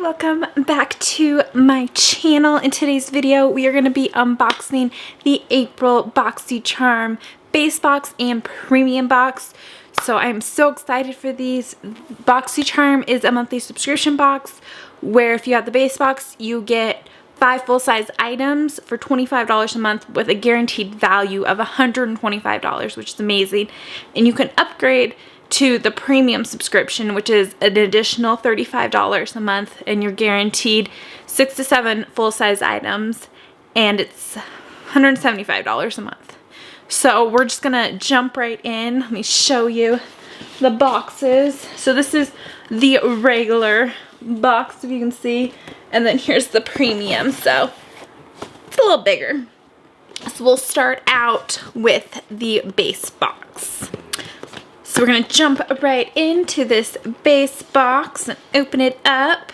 welcome back to my channel. In today's video, we are going to be unboxing the April Boxy Charm base box and premium box. So I'm so excited for these. Boxy Charm is a monthly subscription box where if you have the base box, you get 5 full-size items for $25 a month with a guaranteed value of $125, which is amazing. And you can upgrade to the premium subscription, which is an additional $35 a month, and you're guaranteed 6 to 7 full-size items, and it's $175 a month. So we're just gonna jump right in. Let me show you the boxes. So this is the regular box, if you can see, and then here's the premium, so it's a little bigger. So we'll start out with the base box. So we're gonna jump right into this base box and open it up.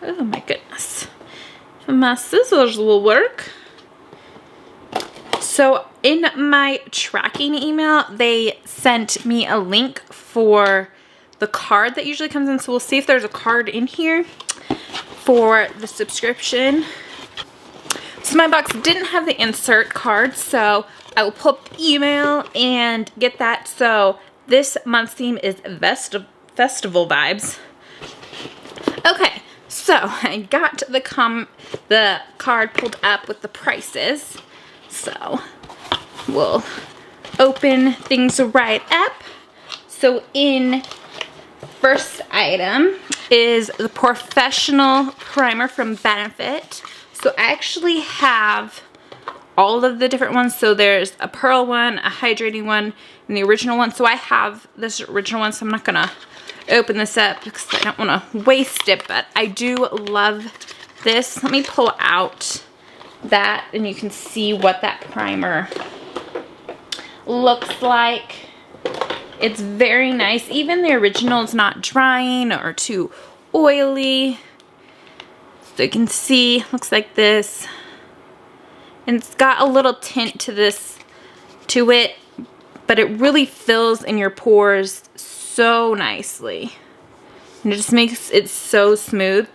Oh my goodness. My scissors will work. So in my tracking email, they sent me a link for the card that usually comes in. So we'll see if there's a card in here for the subscription. So my box didn't have the insert card, so I will pull up the email and get that. So this month's theme is festival vibes. Okay, so I got the card pulled up with the prices. So we'll open things right up. So in first item is the Professional Primer from Benefit. So I actually have all of the different ones. So there's a pearl one, a hydrating one, and the original one. So I have this original one, so I'm not gonna open this up because I don't wanna waste it, but I do love this. Let me pull out that and you can see what that primer looks like. It's very nice. Even the original is not drying or too oily. So you can see, looks like this. And it's got a little tint to it, but it really fills in your pores so nicely. And it just makes it so smooth.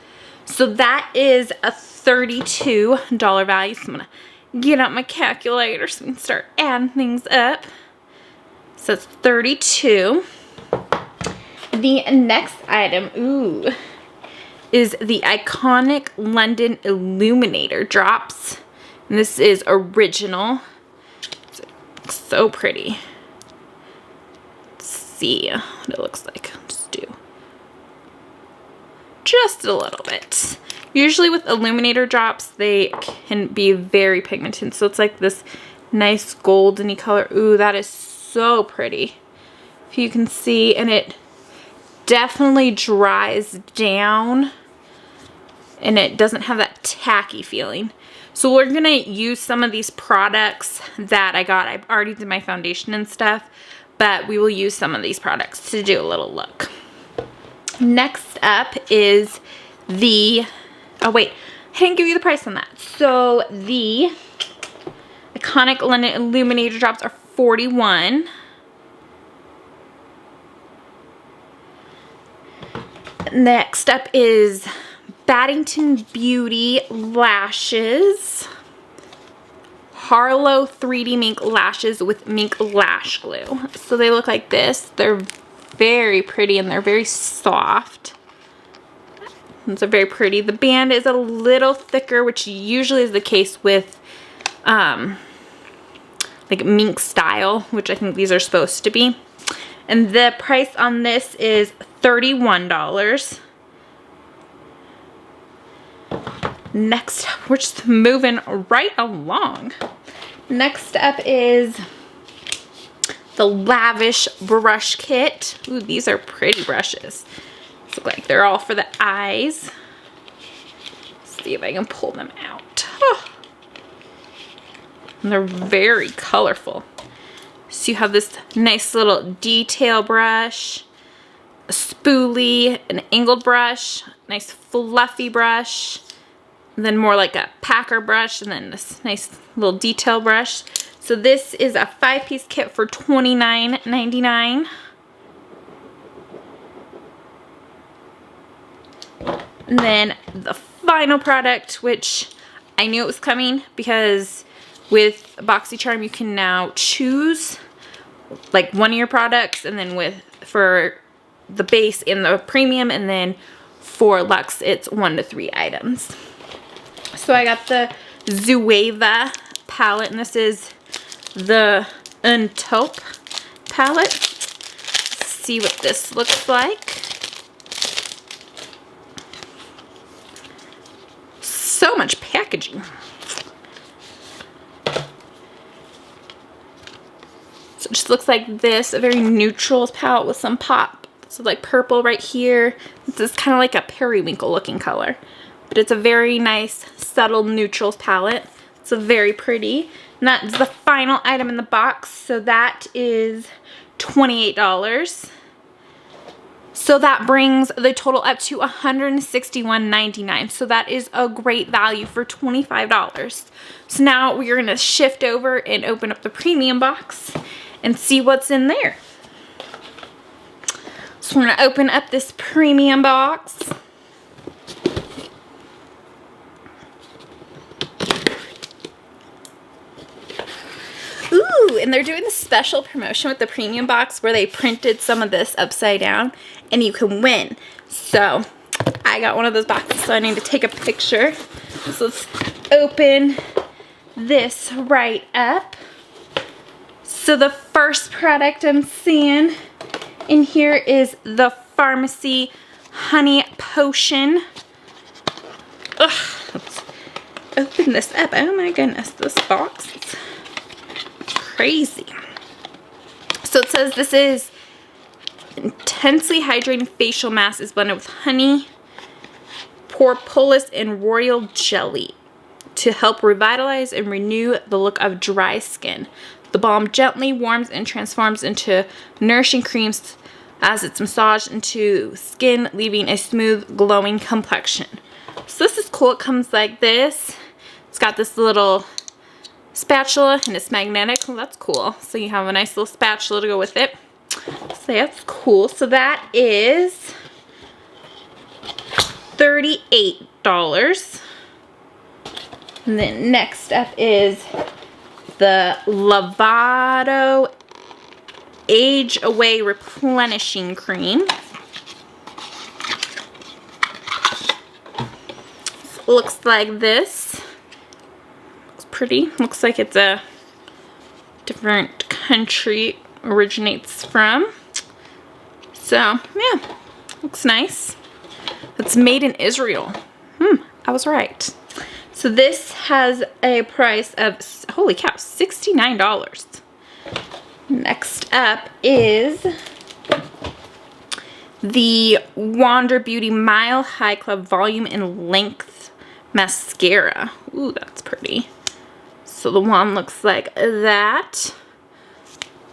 So that is a $32 value. So I'm gonna get out my calculator so we can start adding things up. So it's $32. The next item, is the iconic London Illuminator drops. And this is original. It's so pretty. Let's see what it looks like. Just do just a little bit. Usually with illuminator drops, they can be very pigmented. So it's like this nice goldeny color. Ooh, that is so pretty. If you can see, and it definitely dries down and it doesn't have that tacky feeling. So we're gonna use some of these products that I got. I already did my foundation and stuff, but we will use some of these products to do a little look. Next up is the, oh wait, I didn't give you the price on that. So the iconic London Illuminator drops are $41. Next up is Baddington Beauty lashes. Harlow 3D mink lashes with mink lash glue. So they look like this. They're very pretty and they're very soft. These are very pretty. The band is a little thicker, which usually is the case with like mink style, which I think these are supposed to be. And the price on this is $31. Next, we're just moving right along. Next up is the Lavish Brush Kit. Ooh, these are pretty brushes. These look like they're all for the eyes. Let's see if I can pull them out. Oh. And they're very colorful. So you have this nice little detail brush, a spoolie, an angled brush, nice fluffy brush, and then more like a packer brush, and then this nice little detail brush. So this is a 5-piece kit for $29.99. And then the final product, which I knew it was coming because with Boxycharm you can now choose like one of your products, and then for the base and the premium, and then for luxe it's 1 to 3 items. So I got the Zueva palette, and this is the Untaupe palette. Let's see what this looks like. So much packaging. So it just looks like this, a very neutral palette with some pop. So like purple right here. This is kind of like a periwinkle looking color. But it's a very nice, subtle neutrals palette. It's a very pretty. And that's the final item in the box. So that is $28. So that brings the total up to $161.99. So that is a great value for $25. So now we're going to shift over and open up the premium box and see what's in there. So we're going to open up this premium box. Ooh, and they're doing a special promotion with the premium box where they printed some of this upside down and you can win. So I got one of those boxes, so I need to take a picture. So let's open this right up. So the first product I'm seeing in here is the Pharmacy Honey Potion. Ugh, let's open this up. Oh my goodness, this box is crazy. So it says this is intensely hydrating facial mask is blended with honey, propolis, and royal jelly to help revitalize and renew the look of dry skin. The balm gently warms and transforms into nourishing creams as it's massaged into skin, leaving a smooth, glowing complexion. So this is cool. It comes like this. It's got this little spatula and it's magnetic. Well, that's cool. So you have a nice little spatula to go with it. So that's cool. So that is $38. And then next up is the Lavado Age Away Replenishing Cream. It looks like this. It's pretty. Looks like it's a different country originates from. So yeah, looks nice. It's made in Israel. I was right. So this has a price of, holy cow, $69. Next up is the Wander Beauty Mile High Club Volume and Length Mascara. Ooh, that's pretty. So the wand looks like that.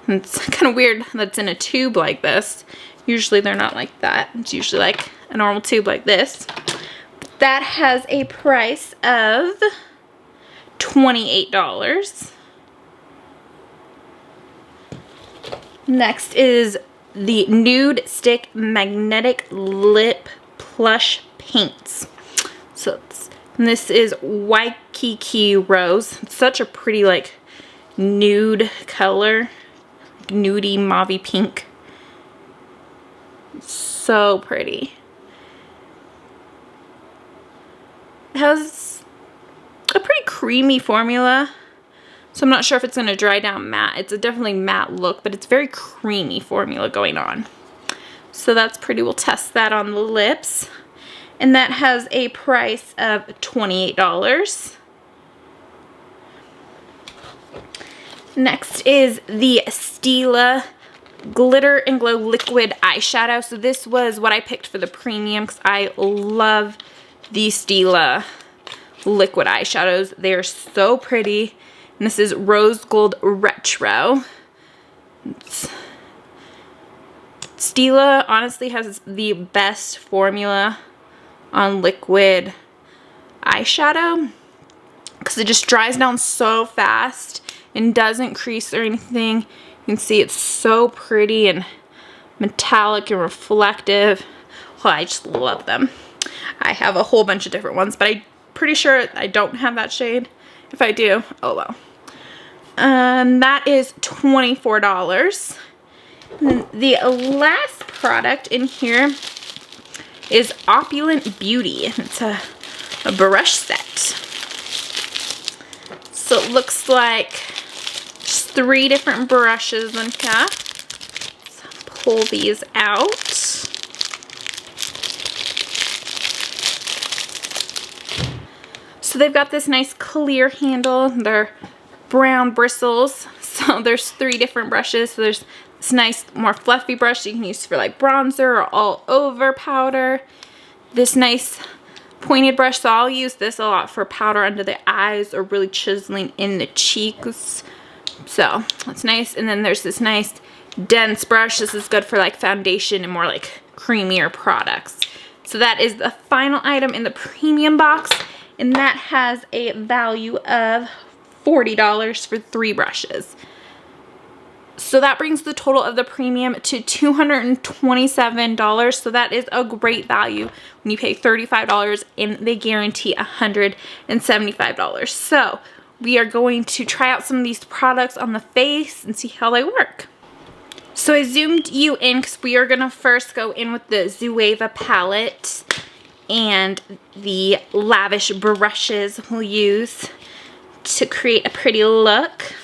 It's kind of weird that it's in a tube like this. Usually they're not like that. It's usually like a normal tube like this. That has a price of $28. Next is the Nude Stick Magnetic Lip Plush Paints. So this is Waikiki Rose. It's such a pretty like nude color. Nudie mauvey pink. So pretty. It has a pretty creamy formula, so I'm not sure if it's going to dry down matte. It's a definitely matte look, but it's very creamy formula going on. So that's pretty. We'll test that on the lips. And that has a price of $28. Next is the Stila Glitter and Glow Liquid Eyeshadow. So this was what I picked for the premium because I love these Stila liquid eyeshadows. They are so pretty. And this is Rose Gold Retro. Stila honestly has the best formula on liquid eyeshadow because it just dries down so fast and doesn't crease or anything. You can see it's so pretty and metallic and reflective. Oh, I just love them. I have a whole bunch of different ones, but I'm pretty sure I don't have that shade. If I do, oh well. That is $24. And the last product in here is Opulent Beauty. It's a brush set. So it looks like just 3 different brushes in here. Let's pull these out. So they've got this nice clear handle. They're brown bristles. So there's 3 different brushes. So there's this nice, more fluffy brush you can use for like bronzer or all over powder. This nice pointed brush, so I'll use this a lot for powder under the eyes or really chiseling in the cheeks. So that's nice. And then there's this nice dense brush. This is good for like foundation and more like creamier products. So that is the final item in the premium box, and that has a value of $40 for 3 brushes. So that brings the total of the premium to $227. So that is a great value when you pay $35 and they guarantee $175. So we are going to try out some of these products on the face and see how they work. So I zoomed you in because we are going to first go in with the Zoeva palette and the lavish brushes we'll use to create a pretty look.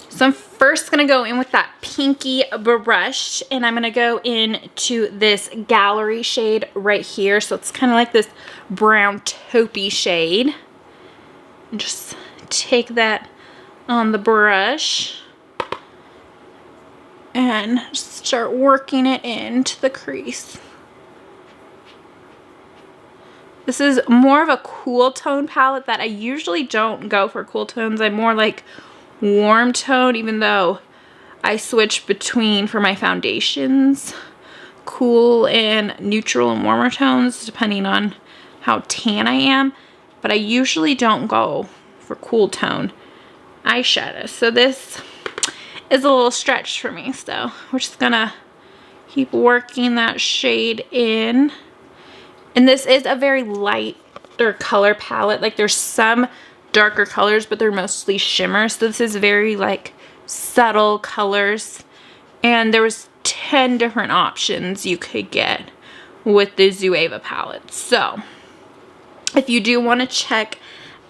So I'm first going to go in with that pinky brush, and I'm going to go into this Gallery shade right here. So it's kind of like this brown taupey shade. And just take that on the brush and start working it into the crease. This is more of a cool tone palette that I usually don't go for cool tones. I'm more like warm tone, even though I switch between, for my foundations, cool and neutral and warmer tones depending on how tan I am, but I usually don't go for cool tone eyeshadow. So this is a little stretch for me, so we're just gonna keep working that shade in. And this is a very lighter color palette. Like there's some darker colors, but they're mostly shimmers. So this is very like subtle colors, and there was 10 different options you could get with the Zoeva palette. So if you do want to check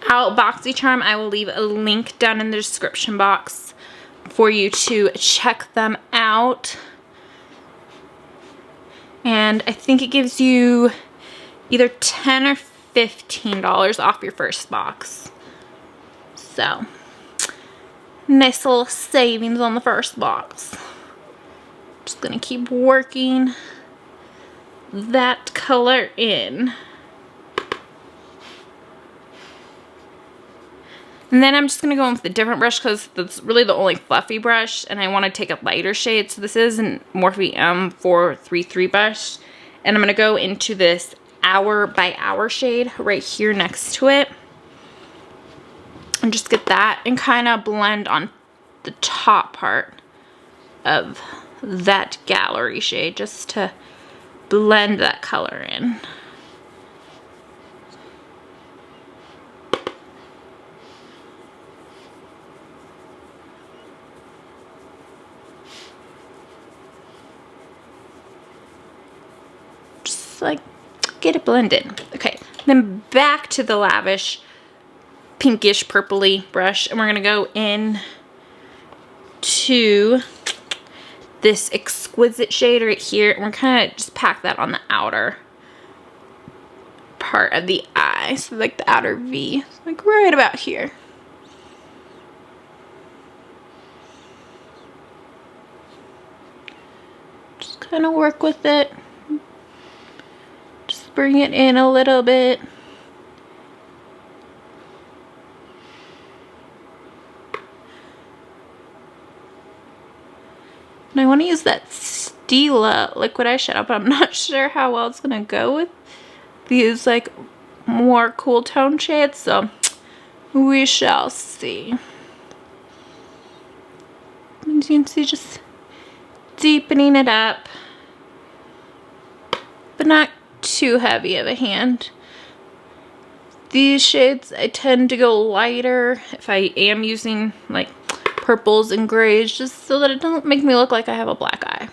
out Boxycharm, I will leave a link down in the description box for you to check them out. And I think it gives you either $10 or $15 off your first box. So, nice little savings on the first box. Just gonna keep working that color in. And then I'm just gonna go in with a different brush because that's really the only fluffy brush, and I want to take a lighter shade. So this is an Morphe M433 brush, and I'm gonna go into this Hour by Hour shade right here next to it. And just get that and kind of blend on the top part of that Gallery shade just to blend that color in. Just like get it blended. Okay, then back to the lavish pinkish purpley brush, and we're gonna go in to this Exquisite shade right here, and we're kind of just pack that on the outer part of the eye, so like the outer V, like right about here. Just kind of work with it, just bring it in a little bit. And I want to use that Stila liquid eyeshadow, but I'm not sure how well it's going to go with these like more cool tone shades, so we shall see. As you can see, just deepening it up, but not too heavy of a hand. These shades, I tend to go lighter if I am using like purples and grays, just so that it doesn't make me look like I have a black eye.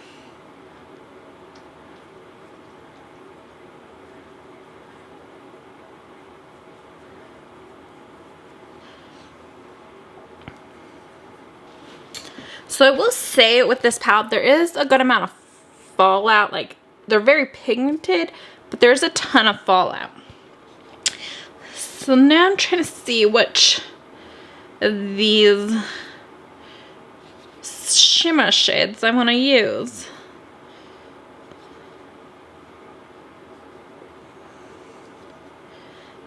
So I will say with this palette, there is a good amount of fallout. Like, they're very pigmented, but there's a ton of fallout. So now I'm trying to see which of these shimmer shades I want to use.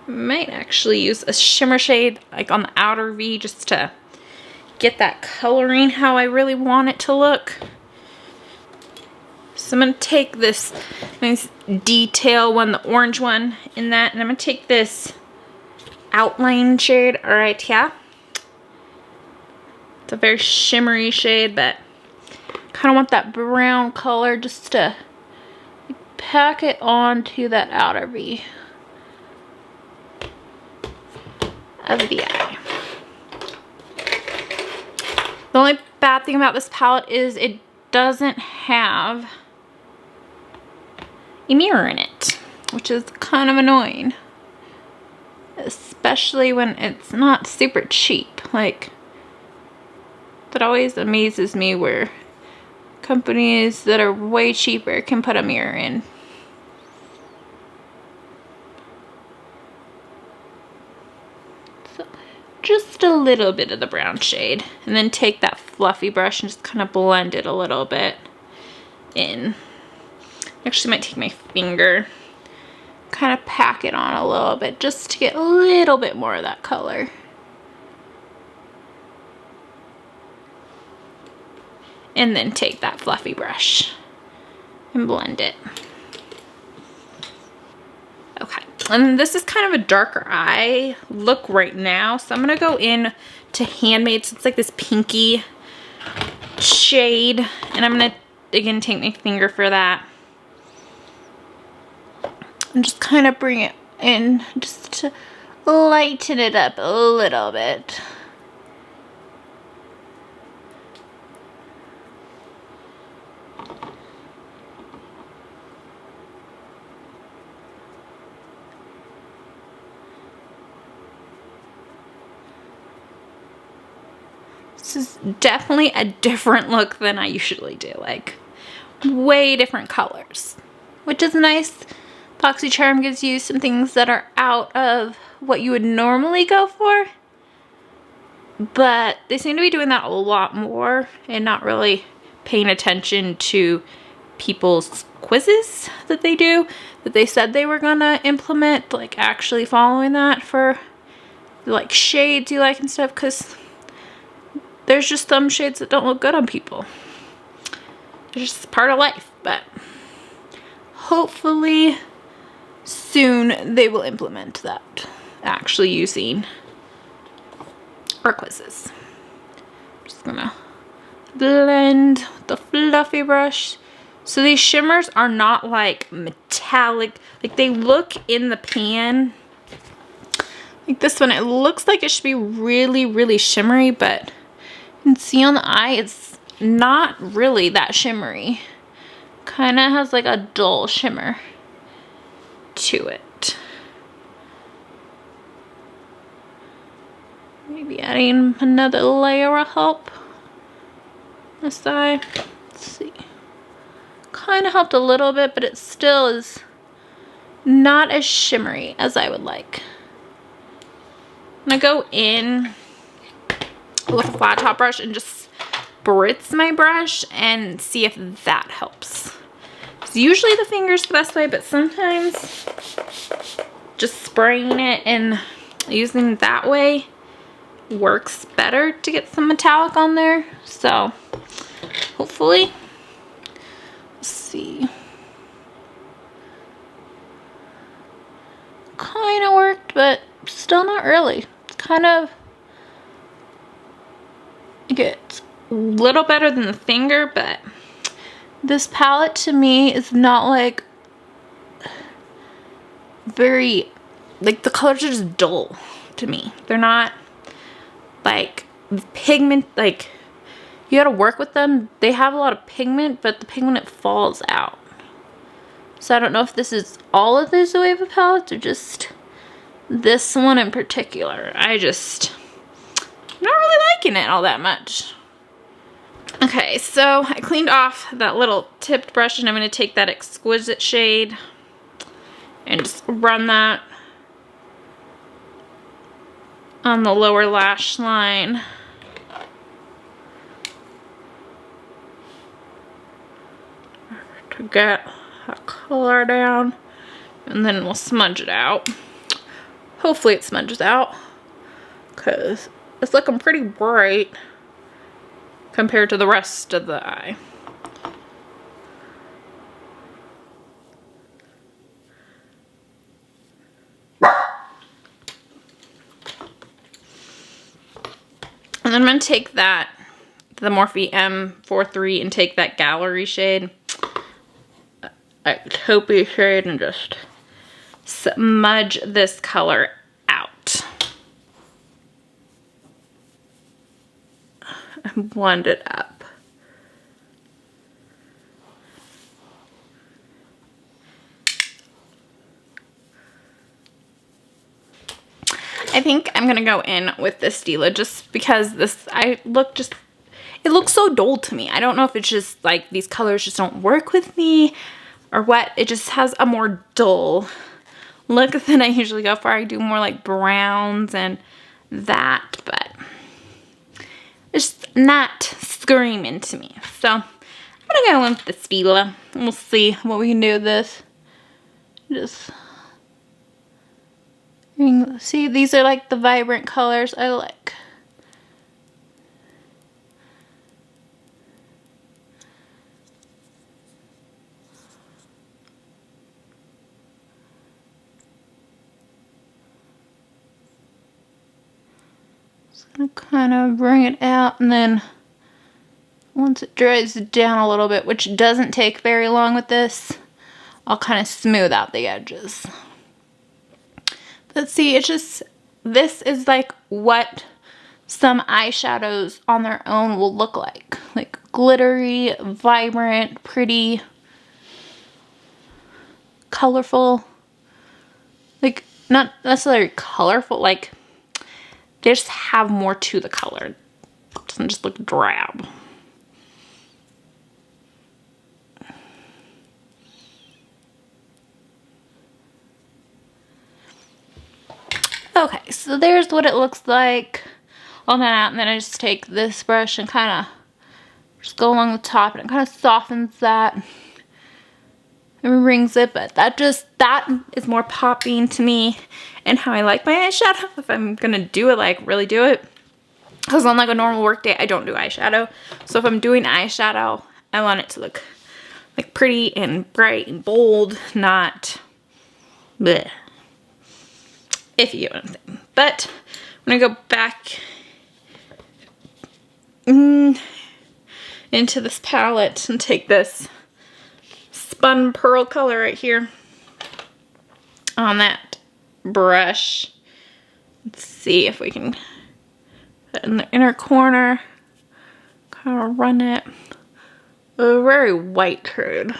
Might actually use a shimmer shade like on the outer V just to get that coloring how I really want it to look. So I'm going to take this nice detail one, the orange one in that, and I'm going to take this outline shade right here. It's a very shimmery shade, but kind of want that brown color just to pack it onto that outer V of the eye. The only bad thing about this palette is it doesn't have a mirror in it, which is kind of annoying. Especially when it's not super cheap. Like, that always amazes me where companies that are way cheaper can put a mirror in. Just a little bit of the brown shade, and then take that fluffy brush and just kind of blend it a little bit in. Actually might take my finger, kind of pack it on a little bit just to get a little bit more of that color. And then take that fluffy brush and blend it. Okay, and this is kind of a darker eye look right now, so I'm gonna go in to Handmade. So it's like this pinky shade, and I'm gonna again take my finger for that and just kind of bring it in just to lighten it up a little bit. This is definitely a different look than I usually do, like way different colors, which is nice. Boxycharm gives you some things that are out of what you would normally go for, but they seem to be doing that a lot more and not really paying attention to people's quizzes that they do, that they said they were gonna implement, like actually following that for like shades you like and stuff, because there's just some shades that don't look good on people. It's just part of life, but hopefully soon they will implement that, actually using our quizzes. I'm just gonna blend with the fluffy brush. So these shimmers are not like metallic, like they look in the pan. Like this one, it looks like it should be really, really shimmery, but you can see on the eye, it's not really that shimmery. Kind of has like a dull shimmer to it. Maybe adding another layer will help. This eye, let's see. Kind of helped a little bit, but it still is not as shimmery as I would like. I'm gonna go in with a flat top brush and just spritz my brush and see if that helps. So usually the finger's the best way, but sometimes just spraying it and using it that way works better to get some metallic on there. So hopefully, let's see. Kind of worked, but still not really. It's kind of, it's a little better than the finger, but this palette to me is not like very, like the colors are just dull to me. They're not like pigment, like you gotta work with them. They have a lot of pigment, but the pigment falls out. So I don't know if this is all of the Zoeva palettes or just this one in particular. I'm not really liking it all that much. Okay, so I cleaned off that little tipped brush and I'm going to take that Exquisite shade and just run that on the lower lash line. To get that color down, and then we'll smudge it out. Hopefully it smudges out because it's looking pretty bright compared to the rest of the eye. And then I'm going to take the Morphe M43 and take that Gallery shade, a taupey shade, and just smudge this color out. And blend it up. I think I'm gonna go in with this Stila just because it looks so dull to me. I don't know if it's just like these colors just don't work with me or what. It just has a more dull look than I usually go for. I do more like browns and that, but it's not screaming to me. So I'm gonna go in with the Stila and we'll see what we can do with this. See, these are like the vibrant colors I like. Just gonna kind of bring it out, and then once it dries down a little bit, which doesn't take very long with this, I'll kind of smooth out the edges. But see, this is like what some eyeshadows on their own will look like. Like glittery, vibrant, pretty, colorful. Like, not necessarily colorful, like, they just have more to the color. It doesn't just look drab. Okay, so there's what it looks like on that out, and then I just take this brush and kind of just go along the top, and it kind of softens that and rings it, but that is more popping to me and how I like my eyeshadow if I'm gonna do it, like really do it. Because on like a normal work day, I don't do eyeshadow. So if I'm doing eyeshadow, I want it to look like pretty and bright and bold, not bleh. If you get what I'm saying. But I'm gonna go back into this palette and take this Spun Pearl color right here on that brush. Let's see if we can put it in the inner corner, kind of run it. A very white shade.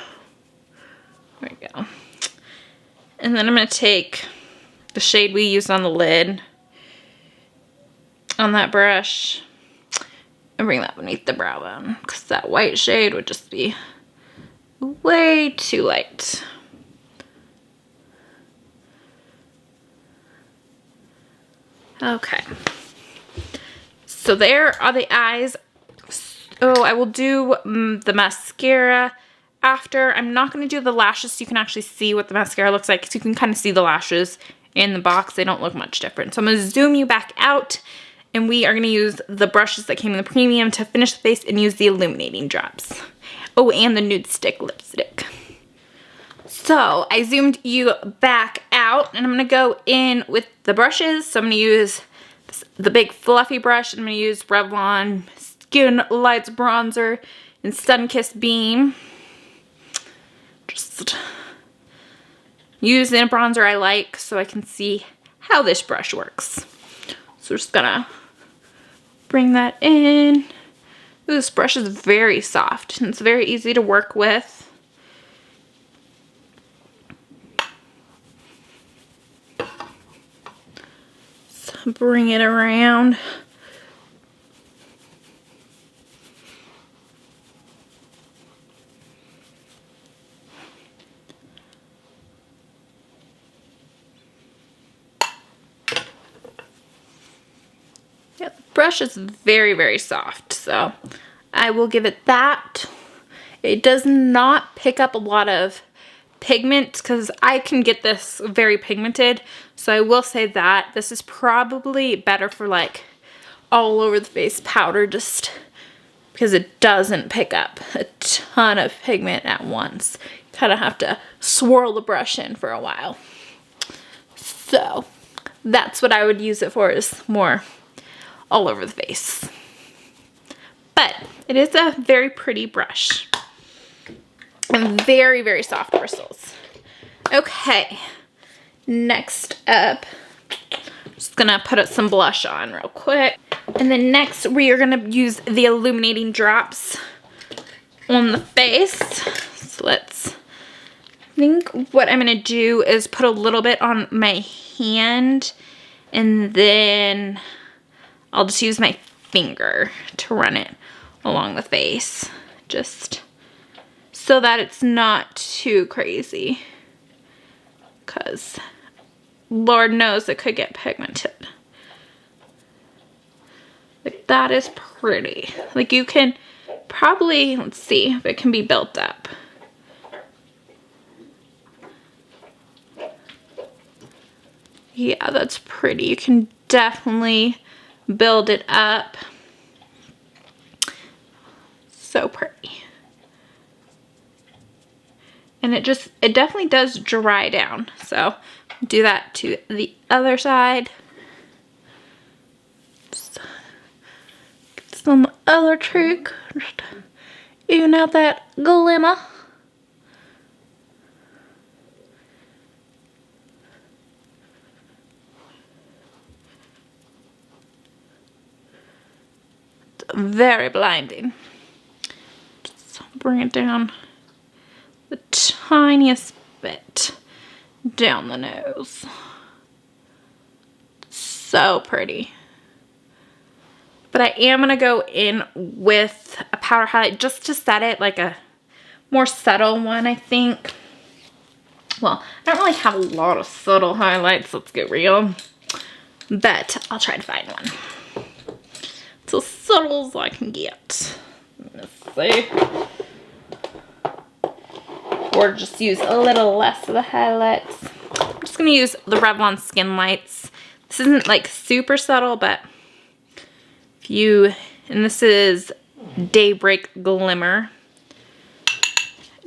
There we go. And then I'm gonna take the shade we used on the lid on that brush and bring that beneath the brow bone, because that white shade would just be way too light. Okay, so there are the eyes. Oh, I will do the mascara after. I'm not going to do the lashes so you can actually see what the mascara looks like, because you can kind of see the lashes in the box. They don't look much different. So I'm going to zoom you back out, and we are going to use the brushes that came in the premium to finish the face and use the illuminating drops. Oh, and the nude stick lipstick. So I zoomed you back out, and I'm going to go in with the brushes. So I'm going to use the big fluffy brush, and I'm going to use Revlon Skin Lights Bronzer in Sun Kissed Beam. Just using a bronzer I like so I can see how this brush works. So we're just gonna bring that in. Ooh, this brush is very soft and it's very easy to work with. So bring it around. Yeah, the brush is very, very soft, so I will give it that. It does not pick up a lot of pigment because I can get this very pigmented, so I will say that this is probably better for like all over the face powder, just because it doesn't pick up a ton of pigment at once. You kind of have to swirl the brush in for a while. So that's what I would use it for, is more all over the face. But it is a very pretty brush and very, very soft bristles. Okay, next up, just gonna put some blush on real quick. And then next we are gonna use the illuminating drops on the face. So let's, I think what I'm gonna do is put a little bit on my hand, and then I'll just use my finger to run it along the face, just so that it's not too crazy, because Lord knows it could get pigmented. Like, that is pretty. Like, you can probably, let's see if it can be built up. Yeah, that's pretty. You can definitely build it up. So pretty. And it definitely does dry down. So do that to the other side. Just get some other trick. Just even out that glimmer. Very blinding. Just bring it down the tiniest bit down the nose. So pretty. But I am gonna go in with a powder highlight just to set it, like a more subtle one, I think. Well, I don't really have a lot of subtle highlights, let's get real. But I'll try to find one. It's as subtle as I can get. Let's see. Or just use a little less of the highlights. I'm just gonna use the Revlon Skin Lights. This isn't like super subtle, but if you, and this is Daybreak Glimmer.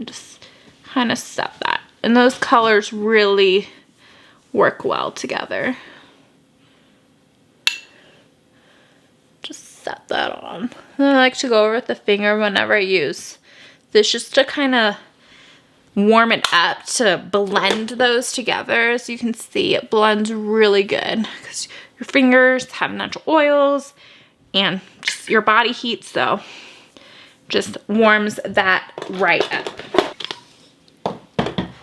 Just kind of set that. And those colors really work well together. Set that on. And I like to go over with the finger whenever I use this, just to kind of warm it up, to blend those together. As you can see, it blends really good because your fingers have natural oils and just your body heat, so just warms that right up.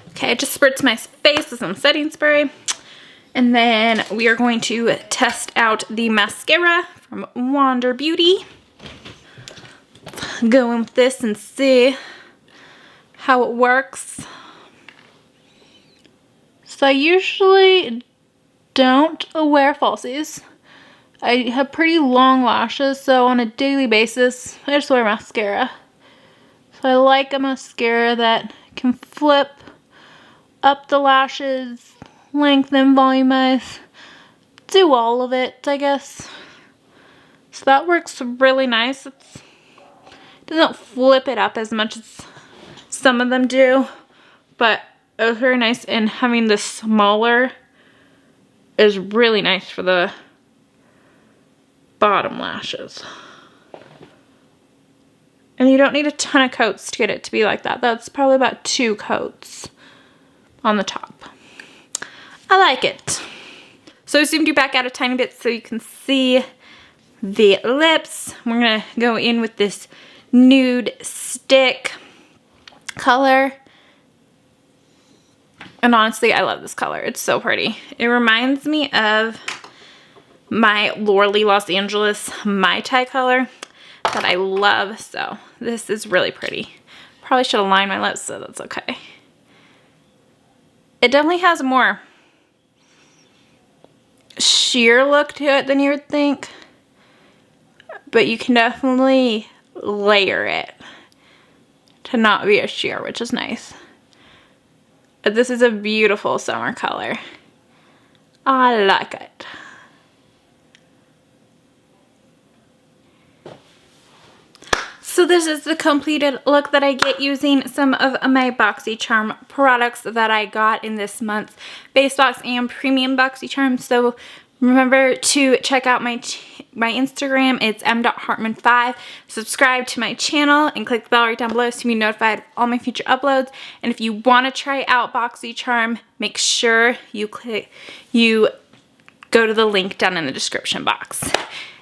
Okay, I just spritz my face with some setting spray. And then we are going to test out the mascara from Wander Beauty. Go in with this and see how it works. So I usually don't wear falsies. I have pretty long lashes, so on a daily basis, I just wear mascara. So I like a mascara that can flip up the lashes, lengthen, volumize, do all of it, I guess. So that works really nice. It doesn't flip it up as much as some of them do, but it was very nice, and having this smaller is really nice for the bottom lashes. And you don't need a ton of coats to get it to be like that. That's probably about 2 coats on the top. I like it. So I zoomed you back out a tiny bit so you can see the lips. We're gonna go in with this nude stick color. And honestly, I love this color. It's so pretty. It reminds me of my Lorelei Los Angeles Mai Tai color that I love. So this is really pretty. Probably should have lined my lips, so that's okay. It definitely has a more sheer look to it than you would think. But you can definitely layer it to not be a sheer, which is nice. But this is a beautiful summer color. I like it. So this is the completed look that I get using some of my Boxy Charm products that I got in this month's Base Box and Premium Boxy Charm. So remember to check out my Instagram. It's m.hartman5. Subscribe to my channel and click the bell right down below to be notified of all my future uploads. And if you want to try out Boxy Charm, make sure you go to the link down in the description box.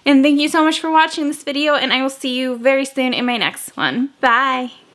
And thank you so much for watching this video, and I will see you very soon in my next one. Bye!